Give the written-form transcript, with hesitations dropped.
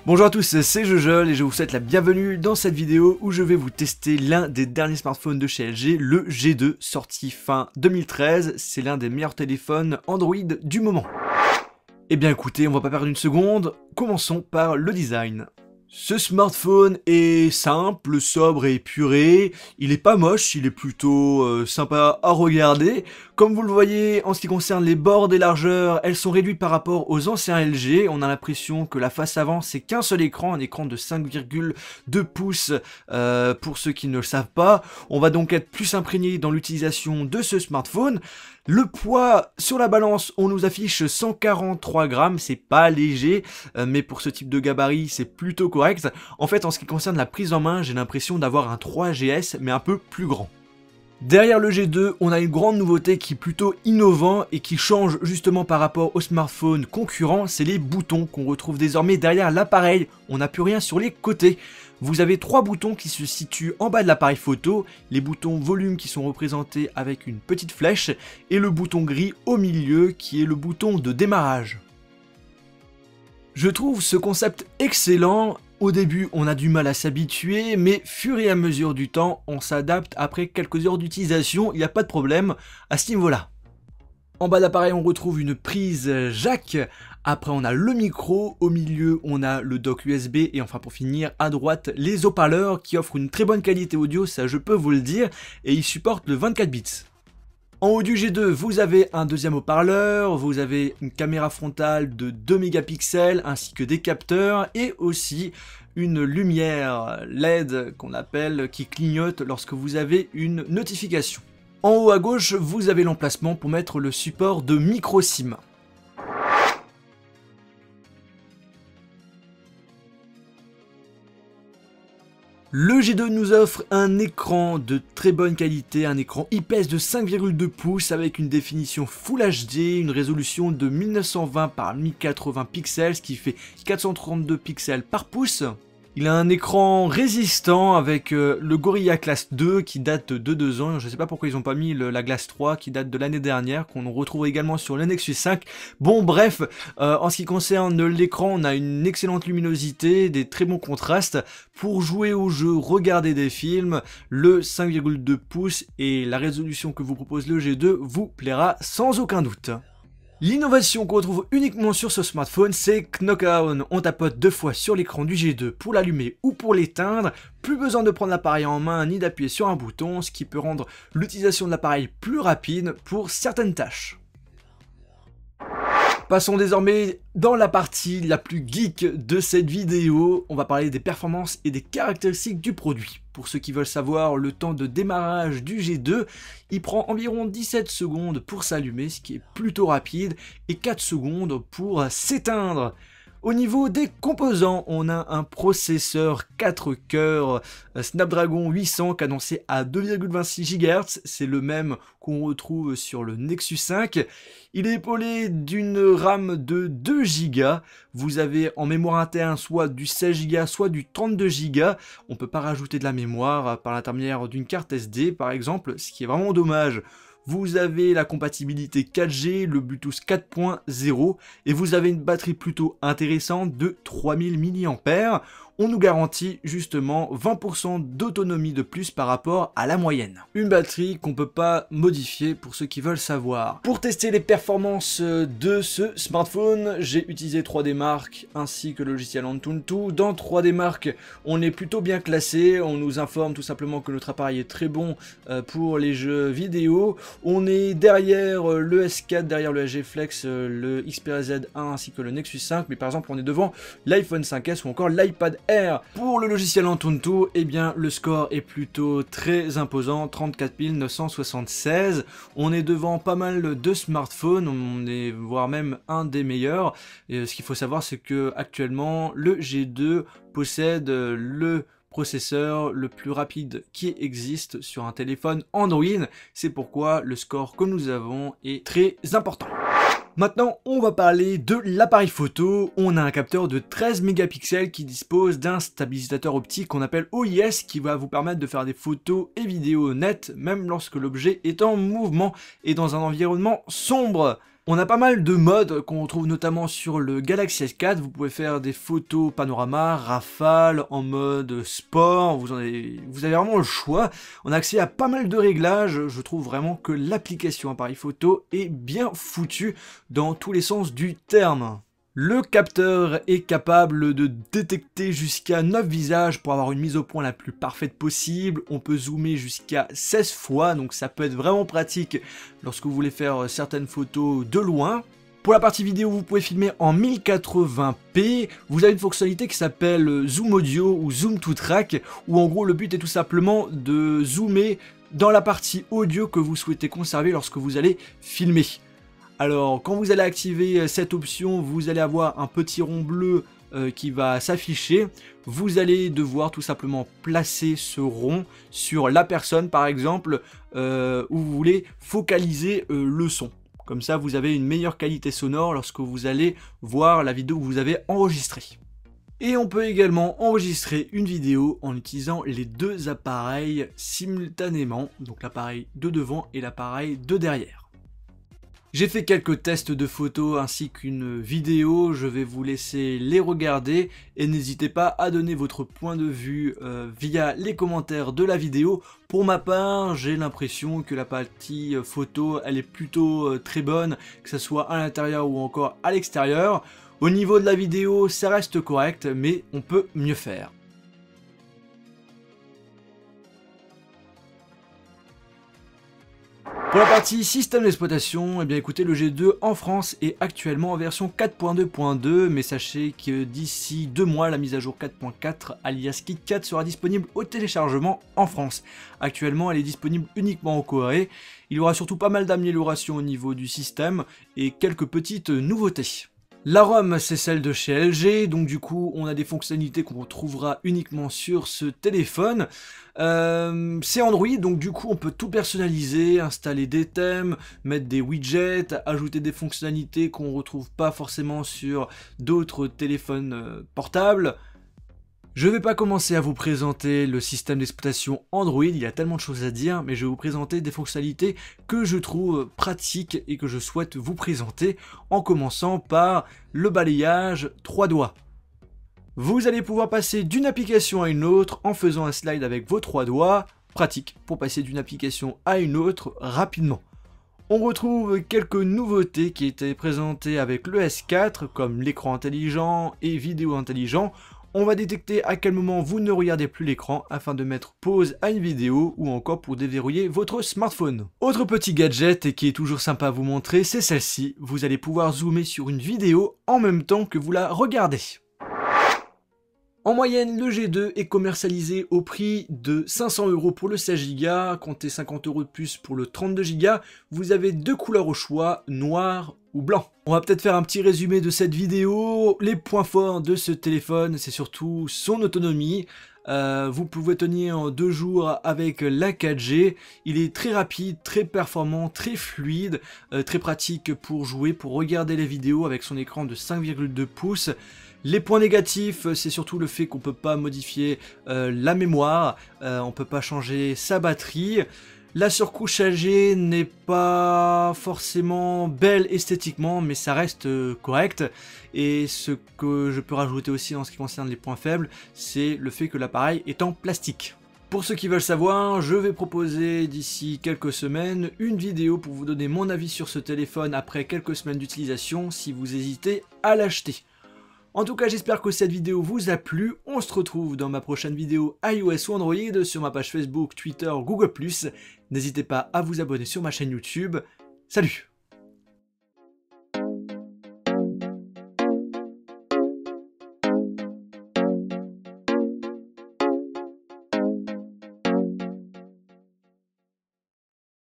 Bonjour à tous, c'est Jojol et je vous souhaite la bienvenue dans cette vidéo où je vais vous tester l'un des derniers smartphones de chez LG, le G2, sorti fin 2013. C'est l'un des meilleurs téléphones Android du moment. Eh bien écoutez, on va pas perdre une seconde, commençons par le design. Ce smartphone est simple, sobre et épuré, il est pas moche, il est plutôt sympa à regarder. Comme vous le voyez, en ce qui concerne les bords et largeurs, elles sont réduites par rapport aux anciens LG. On a l'impression que la face avant c'est qu'un seul écran, un écran de 5,2 pouces pour ceux qui ne le savent pas. On va donc être plus imprégné dans l'utilisation de ce smartphone. Le poids sur la balance, on nous affiche 143 grammes, c'est pas léger, mais pour ce type de gabarit, c'est plutôt correct. En fait, en ce qui concerne la prise en main, j'ai l'impression d'avoir un 3GS, mais un peu plus grand. Derrière le G2, on a une grande nouveauté qui est plutôt innovant et qui change justement par rapport aux smartphones concurrents, c'est les boutons qu'on retrouve désormais derrière l'appareil. On n'a plus rien sur les côtés. Vous avez trois boutons qui se situent en bas de l'appareil photo, les boutons volume qui sont représentés avec une petite flèche et le bouton gris au milieu qui est le bouton de démarrage. Je trouve ce concept excellent. Au début, on a du mal à s'habituer, mais fur et à mesure du temps, on s'adapte après quelques heures d'utilisation, il n'y a pas de problème à ce niveau-là. En bas d'appareil, on retrouve une prise jack. Après, on a le micro. Au milieu, on a le dock USB. Et enfin, pour finir, à droite, les haut-parleurs qui offrent une très bonne qualité audio, ça je peux vous le dire. Et ils supportent le 24 bits. En haut du G2, vous avez un deuxième haut-parleur, vous avez une caméra frontale de 2 mégapixels ainsi que des capteurs et aussi une lumière LED qu'on appelle qui clignote lorsque vous avez une notification. En haut à gauche, vous avez l'emplacement pour mettre le support de micro SIM. Le G2 nous offre un écran de très bonne qualité, un écran IPS de 5,2 pouces avec une définition Full HD, une résolution de 1920 par 1080 pixels, ce qui fait 432 pixels par pouce. Il a un écran résistant avec le Gorilla Glass 2 qui date de 2 ans. Je ne sais pas pourquoi ils n'ont pas mis la Glass 3 qui date de l'année dernière, qu'on retrouve également sur le Nexus 5. Bon bref, en ce qui concerne l'écran, on a une excellente luminosité, des très bons contrastes. Pour jouer au jeu, regarder des films, le 5,2 pouces et la résolution que vous propose le G2 vous plaira sans aucun doute. L'innovation qu'on retrouve uniquement sur ce smartphone, c'est Knock-On. On tapote 2 fois sur l'écran du G2 pour l'allumer ou pour l'éteindre. Plus besoin de prendre l'appareil en main ni d'appuyer sur un bouton, ce qui peut rendre l'utilisation de l'appareil plus rapide pour certaines tâches. Passons désormais dans la partie la plus geek de cette vidéo. On va parler des performances et des caractéristiques du produit. Pour ceux qui veulent savoir, le temps de démarrage du G2, il prend environ 17 secondes pour s'allumer, ce qui est plutôt rapide, et 4 secondes pour s'éteindre. Au niveau des composants, on a un processeur 4 cœurs Snapdragon 800 cadencé à 2,26 GHz, c'est le même qu'on retrouve sur le Nexus 5. Il est épaulé d'une RAM de 2 Go. Vous avez en mémoire interne soit du 16 Go, soit du 32 Go. On ne peut pas rajouter de la mémoire par l'intermédiaire d'une carte SD par exemple, ce qui est vraiment dommage. Vous avez la compatibilité 4G, le Bluetooth 4.0 et vous avez une batterie plutôt intéressante de 3000 mAh. On nous garantit justement 20% d'autonomie de plus par rapport à la moyenne. Une batterie qu'on ne peut pas modifier pour ceux qui veulent savoir. Pour tester les performances de ce smartphone, j'ai utilisé 3D Mark ainsi que le logiciel Antutu. Dans 3D Mark, on est plutôt bien classé. On nous informe tout simplement que notre appareil est très bon pour les jeux vidéo. On est derrière le S4, derrière le LG Flex, le Xperia Z1 ainsi que le Nexus 5. Mais par exemple, on est devant l'iPhone 5S ou encore l'iPad Air. Pour le logiciel Antutu, eh bien le score est plutôt très imposant, 34 976. On est devant pas mal de smartphones, on est voire même un des meilleurs. Et ce qu'il faut savoir, c'est que actuellement le G2 possède le processeur le plus rapide qui existe sur un téléphone Android. C'est pourquoi le score que nous avons est très important. Maintenant, on va parler de l'appareil photo. On a un capteur de 13 mégapixels qui dispose d'un stabilisateur optique qu'on appelle OIS qui va vous permettre de faire des photos et vidéos nettes même lorsque l'objet est en mouvement et dans un environnement sombre. On a pas mal de modes qu'on retrouve notamment sur le Galaxy S4, vous pouvez faire des photos panorama, rafale, en mode sport, vous avez vraiment le choix. On a accès à pas mal de réglages, je trouve vraiment que l'application appareil photo est bien foutue dans tous les sens du terme. Le capteur est capable de détecter jusqu'à 9 visages pour avoir une mise au point la plus parfaite possible. On peut zoomer jusqu'à 16 fois, donc ça peut être vraiment pratique lorsque vous voulez faire certaines photos de loin. Pour la partie vidéo, vous pouvez filmer en 1080p. Vous avez une fonctionnalité qui s'appelle Zoom Audio ou Zoom to Track, où en gros le but est tout simplement de zoomer dans la partie audio que vous souhaitez conserver lorsque vous allez filmer. Alors, quand vous allez activer cette option, vous allez avoir un petit rond bleu qui va s'afficher. Vous allez devoir tout simplement placer ce rond sur la personne, par exemple, où vous voulez focaliser le son. Comme ça, vous avez une meilleure qualité sonore lorsque vous allez voir la vidéo que vous avez enregistrée. Et on peut également enregistrer une vidéo en utilisant les deux appareils simultanément, donc l'appareil de devant et l'appareil de derrière. J'ai fait quelques tests de photos ainsi qu'une vidéo, je vais vous laisser les regarder et n'hésitez pas à donner votre point de vue via les commentaires de la vidéo. Pour ma part, j'ai l'impression que la partie photo elle est plutôt très bonne, que ce soit à l'intérieur ou encore à l'extérieur. Au niveau de la vidéo, ça reste correct, mais on peut mieux faire. Pour la partie système d'exploitation, eh bien écoutez, le G2 en France est actuellement en version 4.2.2, mais sachez que d'ici 2 mois, la mise à jour 4.4 alias KitKat sera disponible au téléchargement en France. Actuellement, elle est disponible uniquement en Corée. Il y aura surtout pas mal d'améliorations au niveau du système et quelques petites nouveautés. La ROM c'est celle de chez LG, donc du coup on a des fonctionnalités qu'on retrouvera uniquement sur ce téléphone. C'est Android, donc du coup on peut tout personnaliser, installer des thèmes, mettre des widgets, ajouter des fonctionnalités qu'on ne retrouve pas forcément sur d'autres téléphones portables. Je ne vais pas commencer à vous présenter le système d'exploitation Android, il y a tellement de choses à dire, mais je vais vous présenter des fonctionnalités que je trouve pratiques et que je souhaite vous présenter, en commençant par le balayage 3 doigts. Vous allez pouvoir passer d'une application à une autre en faisant un slide avec vos 3 doigts, pratique pour passer d'une application à une autre rapidement. On retrouve quelques nouveautés qui étaient présentées avec le S4, comme l'écran intelligent et vidéo intelligent. On va détecter à quel moment vous ne regardez plus l'écran afin de mettre pause à une vidéo ou encore pour déverrouiller votre smartphone. Autre petit gadget et qui est toujours sympa à vous montrer, c'est celle-ci. Vous allez pouvoir zoomer sur une vidéo en même temps que vous la regardez. En moyenne, le G2 est commercialisé au prix de 500 € pour le 16 Go, comptez 50 € de plus pour le 32 Go. Vous avez deux couleurs au choix, noir ou blanc. On va peut-être faire un petit résumé de cette vidéo. Les points forts de ce téléphone, c'est surtout son autonomie. Vous pouvez tenir en 2 jours avec la 4G. Il est très rapide, très performant, très fluide, très pratique pour jouer, pour regarder les vidéos avec son écran de 5,2 pouces. Les points négatifs, c'est surtout le fait qu'on ne peut pas modifier la mémoire, on ne peut pas changer sa batterie. La surcouche LG n'est pas forcément belle esthétiquement, mais ça reste correct. Et ce que je peux rajouter aussi en ce qui concerne les points faibles, c'est le fait que l'appareil est en plastique. Pour ceux qui veulent savoir, je vais proposer d'ici quelques semaines une vidéo pour vous donner mon avis sur ce téléphone après quelques semaines d'utilisation si vous hésitez à l'acheter. En tout cas, j'espère que cette vidéo vous a plu. On se retrouve dans ma prochaine vidéo iOS ou Android sur ma page Facebook, Twitter, Google+. N'hésitez pas à vous abonner sur ma chaîne YouTube. Salut!